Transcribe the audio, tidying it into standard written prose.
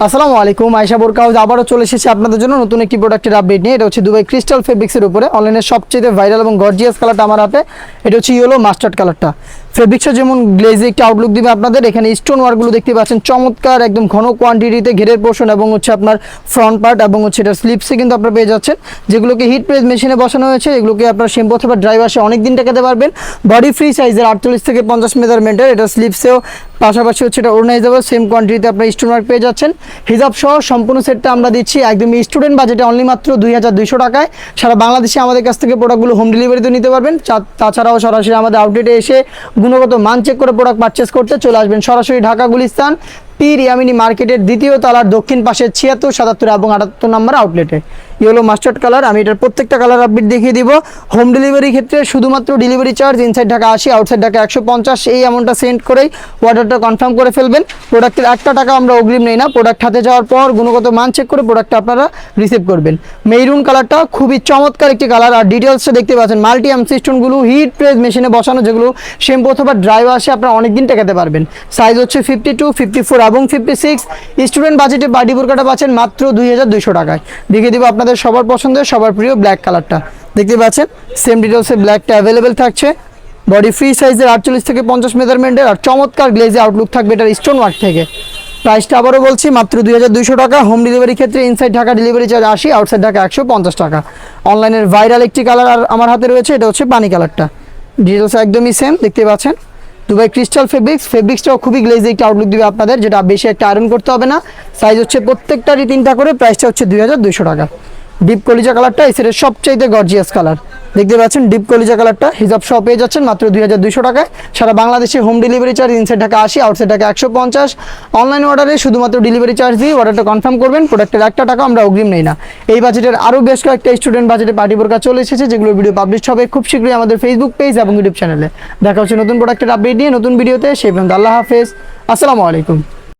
আসসালামু আলাইকুম, আয়েশা বোরকা হাউস আবারও চলে এসেছে আপনাদের জন্য নতুন একটি প্রোডাক্টের আপডেট নিয়ে। এটা হচ্ছে দুবাই ক্রিস্টাল ফেব্রিক্সের উপরে অনলাইনের সবচেয়ে ভাইরাল এবং গর্জিয়াস কালারটা আমার হাতে। এটা হচ্ছে ইয়েলো মাস্টার্ড কালারটা। ফেব্রিক্সটা যেমন গ্লেজি একটা আউটলুক দিবে আপনাদের। এখানে স্টোন ওয়ার্কগুলো দেখতে পাচ্ছেন চমৎকার, একদম ঘন কোয়ান্টিটিতে ঘেরের পোর্শন এবং হচ্ছে আপনার ফ্রন্ট পার্ট এবং হচ্ছে এটা স্লিপসে কিন্তু আপনারা পেয়ে যাচ্ছেন, যেগুলোকে হিট প্রেস মেশিনে বসানো হয়েছে। এগুলোকে আপনার শ্যাম্পু অথবা ড্রাই ওয়াশে অনেক দিন টেকাতে পারবেন। বডি ফ্রি সাইজের 48 থেকে 50 মেজারমেন্টের। এটা স্লিপসেও পাশাপাশি হচ্ছে এটা অর্গানাইজেবল, সেম কোয়ান্টিটিতে আপনার স্টোন ওয়ার্ক পেয়ে যাচ্ছেন। হিজাব সহ সম্পূর্ণ সেটটা আমরা দিচ্ছি একদমই স্টুডেন্ট বাজেটে অনলি মাত্র 2200 টাকায়। সারা বাংলাদেশে আমাদের কাছ থেকে প্রোডাক্টগুলো হোম ডেলিভারিতে নিতে পারবেন। তাছাড়াও সরাসরি আমাদের আউটলেটে এসে গুণগত মান চেক করে প্রোডাক্ট পারচেস করতে চলে আসবেন সরাসরি ঢাকা গুলিস্তান পীর ইয়ামিনী মার্কেটের দ্বিতীয় তলার দক্ষিণ পাশে 76, 77 এবং 78 নম্বর আউটলেটে। ইয়েলো মাস্টার্ড কালার, আমি এটার প্রত্যেকটা কালার আপডেট দেখিয়ে দিব। হোম ডেলিভারি ক্ষেত্রে শুধুমাত্র delivery charge inside Dhaka 80, outside Dhaka 150, এই অ্যামাউন্টটা সেন্ড করেই অর্ডারটা কনফার্ম করে ফেলবেন। প্রোডাক্টের একটা টাকা আমরা অগ্রিম নেই না। প্রোডাক্ট হাতে যাওয়ার পর গুণগত মান চেক করে প্রোডাক্টটা আপনারা রিসিভ করবেন। মেরুন কালারটা খুবই চমৎকার একটি কালার। আর ডিটেলসটা দেখতে পাচ্ছেন মাল্টি এমসি স্টোনগুলো হিট প্রেস মেশিনে বসানো, যেগুলো শ্যাম্পু অথবা ড্রাই ওয়াশে আপনারা অনেকদিন টেকাতে পারবেন। সাইজ হচ্ছে 52, 54 এবং 56। স্টুডেন্ট বাজেটে বাডি বোরকাটা পাচ্ছেন মাত্র 2200 টাকায়। দেখিয়ে দিব আপনাদের সবার পছন্দের সবার প্রিয় ব্ল্যাক কালারটা। দেখতে পাচ্ছেন সেম ডিটেলসে ব্ল্যাকটা অ্যাভেলেবেল থাকছে। বডি ফ্রি সাইজের 48 থেকে 50 মেজারমেন্টের। আর চমৎকার গ্লেজি আউটলুক থাকবে এটার স্টোন ওয়ার্ক থেকে। প্রাইসটা আবারও বলছি মাত্র 2200 টাকা। হোম ডেলিভারি ক্ষেত্রে inside Dhaka delivery charge 80, outside Dhaka 150 টাকা। অনলাইনের ভাইরাল একটি কালার আর আমার হাতে রয়েছে, এটা হচ্ছে পানি কালারটা। ডিটেলস একদমই সেম দেখতে পাচ্ছেন। দুবাই ক্রিস্টাল ফেব্রিক্সটাও খুবই গ্লেজি একটা আউটলুক দিবে আপনাদের, যেটা বেশি একটা আয়রন করতে হবে না। সাইজ হচ্ছে প্রত্যেকটারই 3টা করে। প্রাইসটা হচ্ছে 2200 টাকা। ডিপ কলিজা কালারটা এই সেটের সবচাইতে গর্জিয়াস কালার। দেখতে পাচ্ছেন ডিপ কলিজা কালারটা হিজাব সহ পেয়ে যাচ্ছেন মাত্র 2200 টাকায়। সারা বাংলাদেশে home delivery charge inside Dhaka 80, outside Dhaka 150। Online অর্ডারে শুধুমাত্র ডেলিভারি চার্জ দিয়ে অর্ডারটা কনফার্ম করবেন। প্রোডাক্টের একটা টাকা আমরা অগ্রিম নেই না। এই বাজেটের আরও বেশ কয়েকটা স্টুডেন্ট বাজেটে পার্টি বোরকা চলে এসেছে, যেগুলো ভিডিও পাবলিশ হবে খুব শীঘ্রই আমাদের ফেসবুক পেজ এবং ইউটিউব চ্যানেলে। দেখা হচ্ছে নতুন প্রোডাক্টের আপডেট নিয়ে নতুন ভিডিওতে। সেই পর্যন্ত আল্লাহ হাফেজ, আসসালামু আলাইকুম।